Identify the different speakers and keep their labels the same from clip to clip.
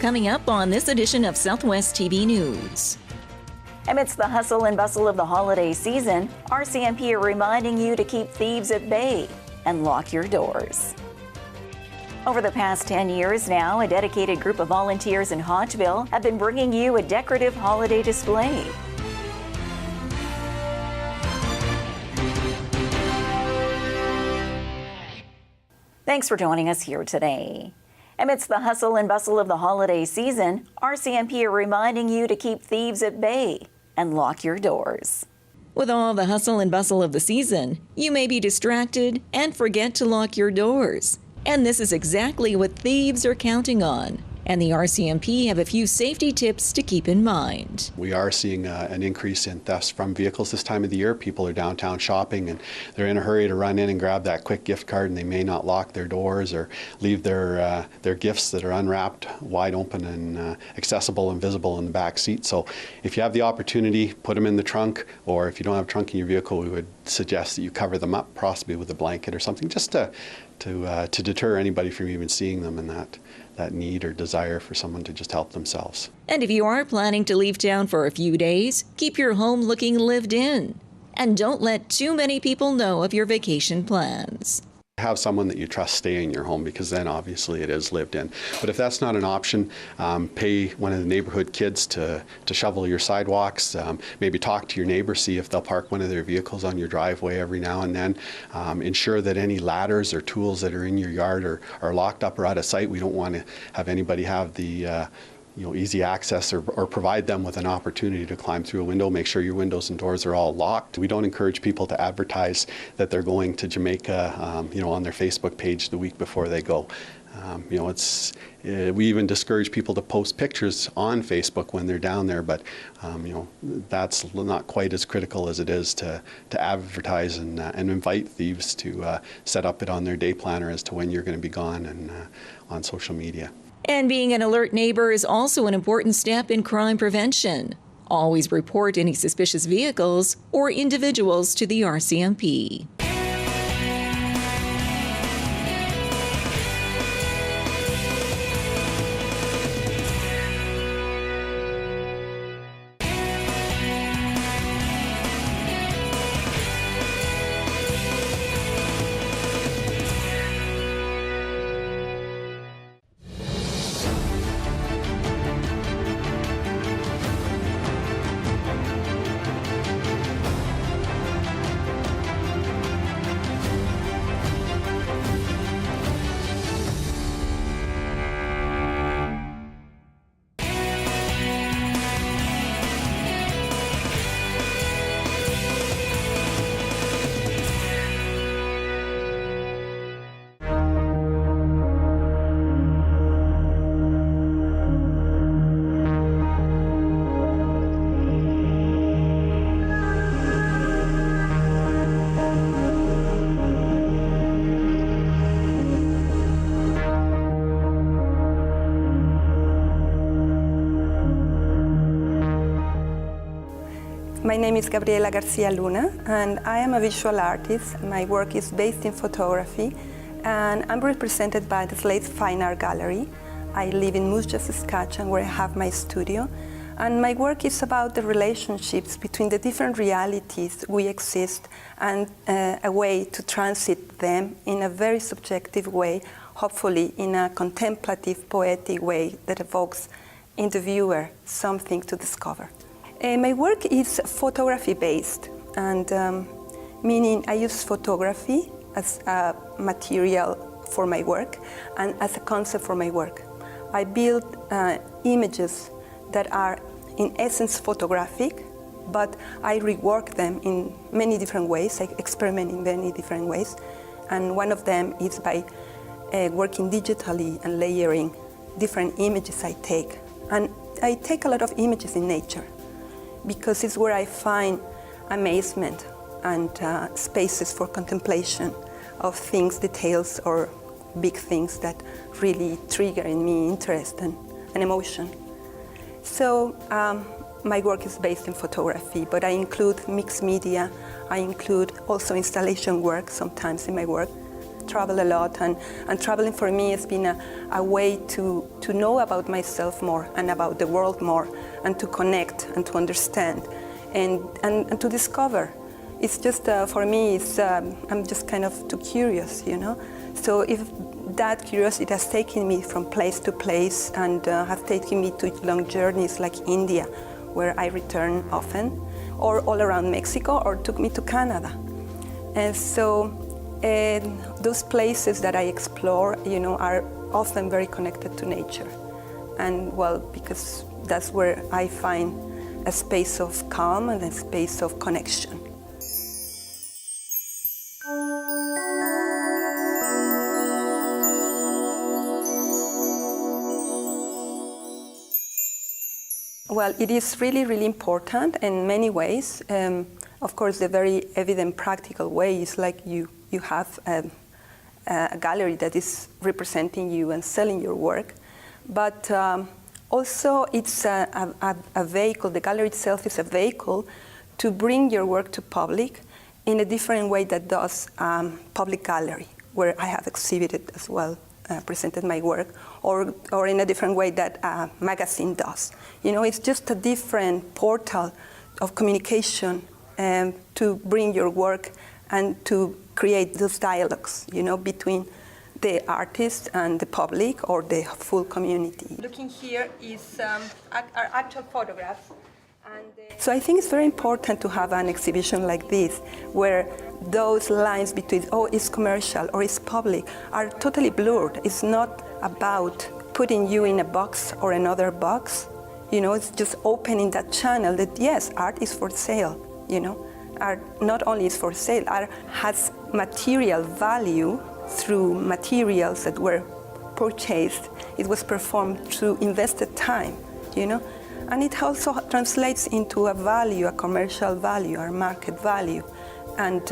Speaker 1: coming up on this edition of Southwest TV News.
Speaker 2: Amidst the hustle and bustle of the holiday season, RCMP are reminding you to keep thieves at bay and lock your doors. Over the past 10 years now, a dedicated group of volunteers in Hodgeville have been bringing you a decorative holiday display. Thanks for joining us here today. Amidst the hustle and bustle of the holiday season, RCMP are reminding you to keep thieves at bay and lock your doors.
Speaker 1: With all the hustle and bustle of the season, you may be distracted and forget to lock your doors. And this is exactly what thieves are counting on. And the RCMP have a few safety tips to keep in mind.
Speaker 3: We are seeing an increase in thefts from vehicles this time of the year. People are downtown shopping and they're in a hurry to run in and grab that quick gift card, and they may not lock their doors or leave their gifts that are unwrapped wide open and accessible and visible in the back seat. So if you have the opportunity, put them in the trunk, or if you don't have a trunk in your vehicle, we would suggest that you cover them up, possibly with a blanket or something, just to deter anybody from even seeing them in that need or desire for someone to just help themselves.
Speaker 1: And if you are planning to leave town for a few days, keep your home looking lived in. And don't let too many people know of your vacation plans.
Speaker 3: Have someone that you trust stay in your home, because then obviously it is lived in. But if that's not an option, pay one of the neighborhood kids to shovel your sidewalks. Maybe talk to your neighbor, see if they'll park one of their vehicles on your driveway every now and then. Ensure that any ladders or tools that are in your yard are locked up or out of sight. We don't want to have anybody have the easy access or provide them with an opportunity to climb through a window. Make sure your windows and doors are all locked. We don't encourage people to advertise that they're going to Jamaica, on their Facebook page the week before they go. We even discourage people to post pictures on Facebook when they're down there, but that's not quite as critical as it is to advertise and invite thieves to set up it on their day planner as to when you're going to be gone and on social media.
Speaker 1: And being an alert neighbor is also an important step in crime prevention. Always report any suspicious vehicles or individuals to the RCMP.
Speaker 4: My name is Gabriela Garcia Luna, and I am a visual artist. My work is based in photography, and I'm represented by the Slate's Fine Art Gallery. I live in Moose Jaw, Saskatchewan, where I have my studio, and my work is about the relationships between the different realities we exist and a way to transit them in a very subjective way, hopefully in a contemplative, poetic way that evokes in the viewer something to discover. My work is photography-based, and meaning I use photography as a material for my work and as a concept for my work. I build images that are in essence photographic, but I rework them in many different ways. I experiment in many different ways, and one of them is by working digitally and layering different images I take. And I take a lot of images in nature, because it's where I find amazement and spaces for contemplation of things, details, or big things that really trigger in me interest and emotion. So my work is based in photography, but I include mixed media. I include also installation work sometimes in my work. Travel a lot, and traveling for me has been a way to to know about myself more and about the world more, and to connect and to understand and to discover. It's just, for me, I'm just kind of too curious, you know? So if that curiosity has taken me from place to place and has taken me to long journeys like India, where I return often, or all around Mexico, or took me to Canada. And so those places that I explore, you know, are often very connected to nature. And well, because that's where I find a space of calm and a space of connection. Well, it is really, really important in many ways. Of course, the very evident practical way is like you have a gallery that is representing you and selling your work. But also it's a vehicle, the gallery itself is a vehicle to bring your work to public in a different way that does public gallery, where I have exhibited as well, presented my work, or in a different way that a magazine does. You know, it's just a different portal of communication to bring your work and to create those dialogues, you know, between the artist and the public or the full community. Looking here is our actual photographs. So I think it's very important to have an exhibition like this, where those lines between, oh, it's commercial or it's public, are totally blurred. It's not about putting you in a box or another box. You know, it's just opening that channel that, yes, art is for sale, you know. Art not only is for sale, art has material value through materials that were purchased. It was performed through invested time, you know. And it also translates into a value, a commercial value, or market value, and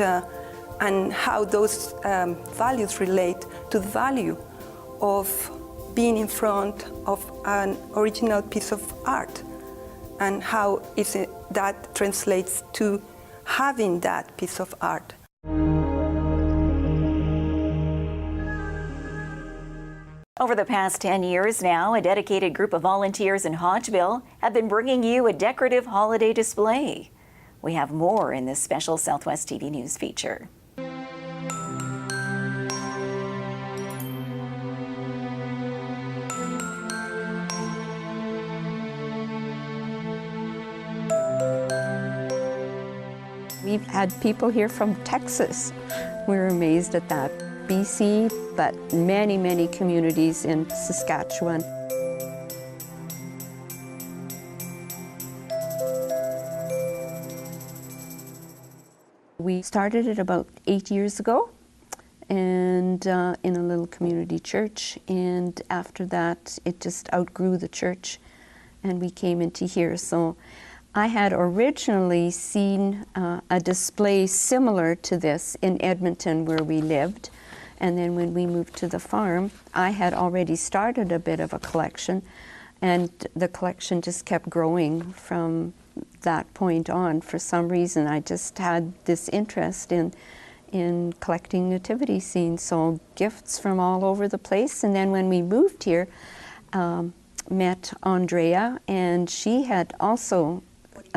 Speaker 4: how those values relate to the value of being in front of an original piece of art, and how that translates to having that piece of art.
Speaker 2: Over the past 10 years now, a dedicated group of volunteers in Hodgeville have been bringing you a decorative holiday display. We have more in this special Southwest TV News feature.
Speaker 5: We've had people here from Texas. We're amazed at that. BC, but many, many communities in Saskatchewan. We started it about 8 years ago, and in a little community church, and after that it just outgrew the church and we came into here. So I had originally seen a display similar to this in Edmonton where we lived. And then when we moved to the farm, I had already started a bit of a collection, and the collection just kept growing from that point on. For some reason, I just had this interest in collecting nativity scenes, so gifts from all over the place. And then when we moved here, met Andrea, and she had also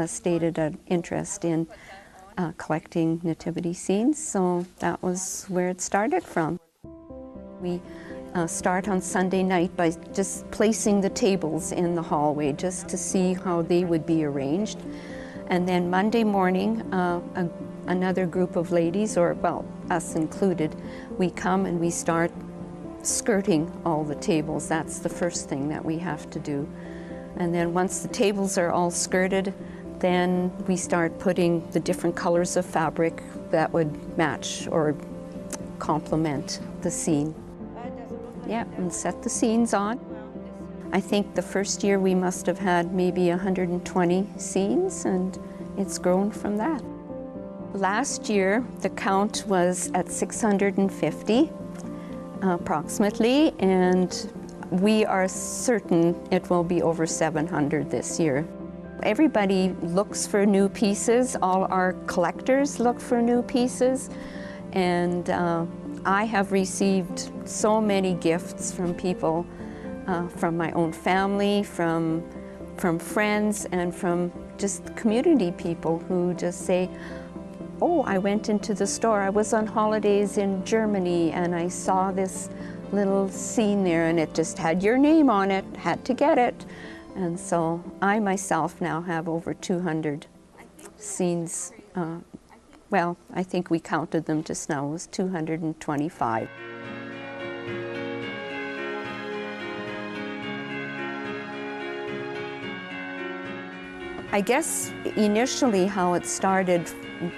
Speaker 5: stated an interest in collecting nativity scenes, so that was where it started from. We start on Sunday night by just placing the tables in the hallway just to see how they would be arranged. And then Monday morning, another group of ladies, or well, us included, we come and we start skirting all the tables. That's the first thing that we have to do. And then once the tables are all skirted, then we start putting the different colors of fabric that would match or complement the scene. Yeah, and set the scenes on. I think the first year we must have had maybe 120 scenes, and it's grown from that. Last year, the count was at 650 approximately, and we are certain it will be over 700 this year. Everybody looks for new pieces. All our collectors look for new pieces. And I have received so many gifts from people from my own family, from friends, and from just community people who just say, oh, I went into the store, I was on holidays in Germany and I saw this little scene there and it just had your name on it, had to get it. And so I myself now have over 200 scenes. Well, I think we counted them just now, it was 225. I guess initially how it started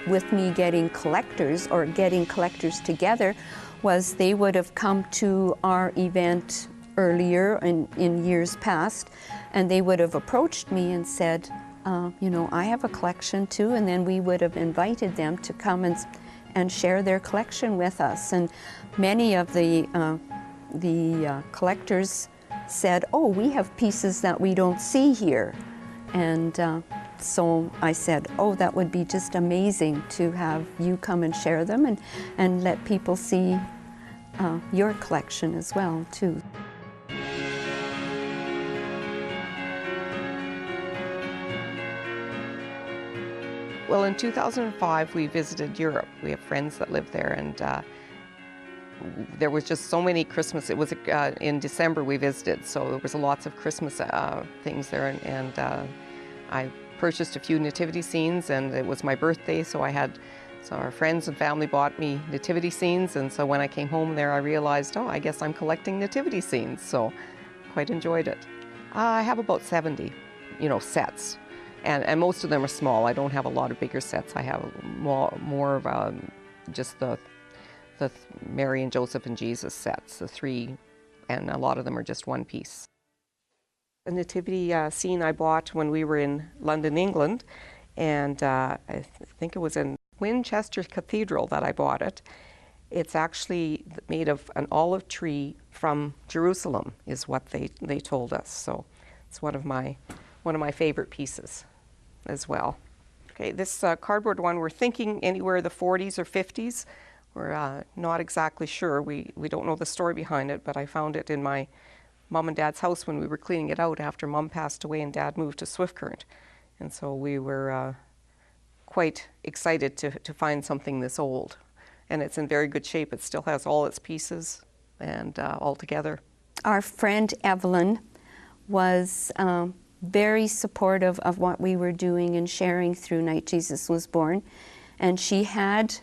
Speaker 5: with me getting collectors or getting collectors together was they would have come to our event earlier in years past, and they would have approached me and said, you know, I have a collection too, and then we would have invited them to come and share their collection with us. And many of the collectors said, oh, we have pieces that we don't see here. And so I said, oh, that would be just amazing to have you come and share them and let people see your collection as well, too.
Speaker 6: Well, in 2005, we visited Europe. We have friends that live there, and there was just so many Christmas. It was in December we visited, so there was lots of Christmas things there, and I purchased a few nativity scenes, and it was my birthday, so our friends and family bought me nativity scenes, and so when I came home there, I realized, oh, I guess I'm collecting nativity scenes, so quite enjoyed it. I have about 70, sets. And most of them are small. I don't have a lot of bigger sets. I have more of just the Mary and Joseph and Jesus sets, the 3, and a lot of them are just one piece. A nativity scene I bought when we were in London, England, and I think it was in Winchester Cathedral that I bought it. It's actually made of an olive tree from Jerusalem, is what they told us. So it's one of my favorite pieces as well. Okay, this cardboard one, we're thinking anywhere the 40s or 50s. We're not exactly sure. We don't know the story behind it, but I found it in my mom and dad's house when we were cleaning it out after mom passed away and dad moved to Swift Current. And so we were quite excited to find something this old. And it's in very good shape. It still has all its pieces and all together. Our friend Evelyn was very supportive of what we were doing and sharing through Night Jesus Was Born. And she had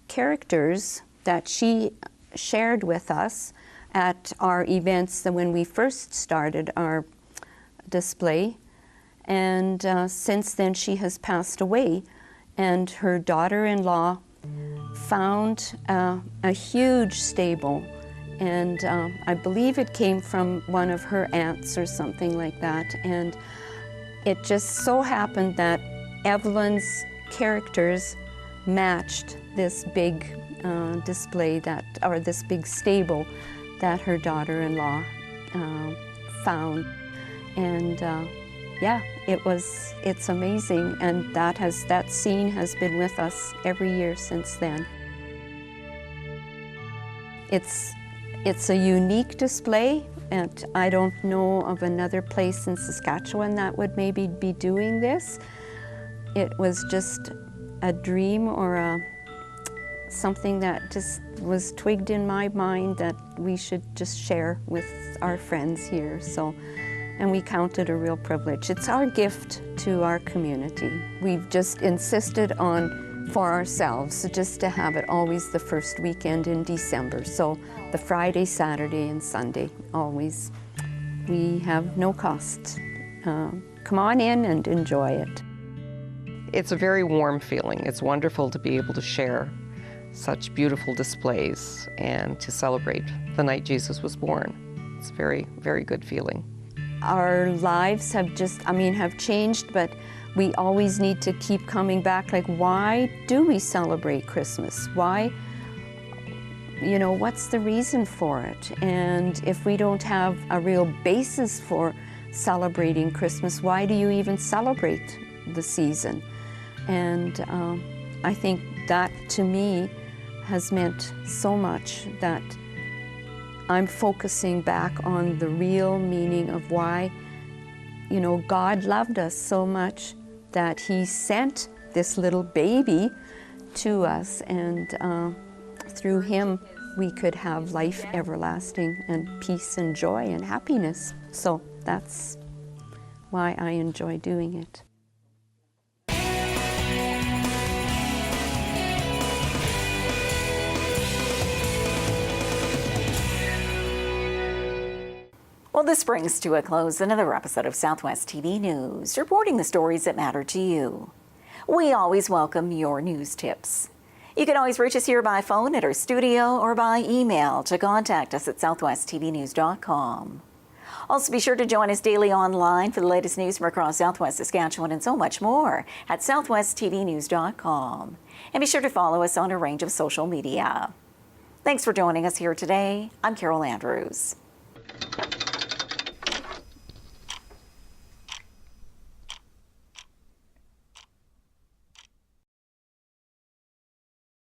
Speaker 6: characters that she shared with us at our events when we first started our display. And since then she has passed away. And her daughter-in-law found a huge stable. And I believe it came from one of her aunts or something like that. And it just so happened that Evelyn's characters matched this big display or this big stable that her daughter-in-law found. And yeah, it's amazing. And that scene has been with us every year since then. It's a unique display, and I don't know of another place in Saskatchewan that would maybe be doing this. It was just a dream or something that just was twigged in my mind that we should just share with our friends here. So, and we count it a real privilege. It's our gift to our community. We've just insisted on for ourselves, just to have it always the first weekend in December. So the Friday, Saturday, and Sunday, always. We have no cost. Come on in and enjoy it. It's a very warm feeling. It's wonderful to be able to share such beautiful displays and to celebrate the night Jesus was born. It's a very, very good feeling. Our lives have have changed, but we always need to keep coming back, like, why do we celebrate Christmas? Why, what's the reason for it? And if we don't have a real basis for celebrating Christmas, why do you even celebrate the season? And I think that, to me, has meant so much, that
Speaker 5: I'm focusing back on the real meaning of why, you know, God loved us so much that He sent this little baby to us, and through Him we could have life everlasting and peace and joy and happiness. So that's why I enjoy doing it.
Speaker 2: Well, this brings to a close another episode of Southwest TV News, reporting the stories that matter to you. We always welcome your news tips. You can always reach us here by phone at our studio or by email to contact us at southwesttvnews.com. Also, be sure to join us daily online for the latest news from across Southwest Saskatchewan and so much more at southwesttvnews.com. And be sure to follow us on a range of social media. Thanks for joining us here today. I'm Carol Andrews.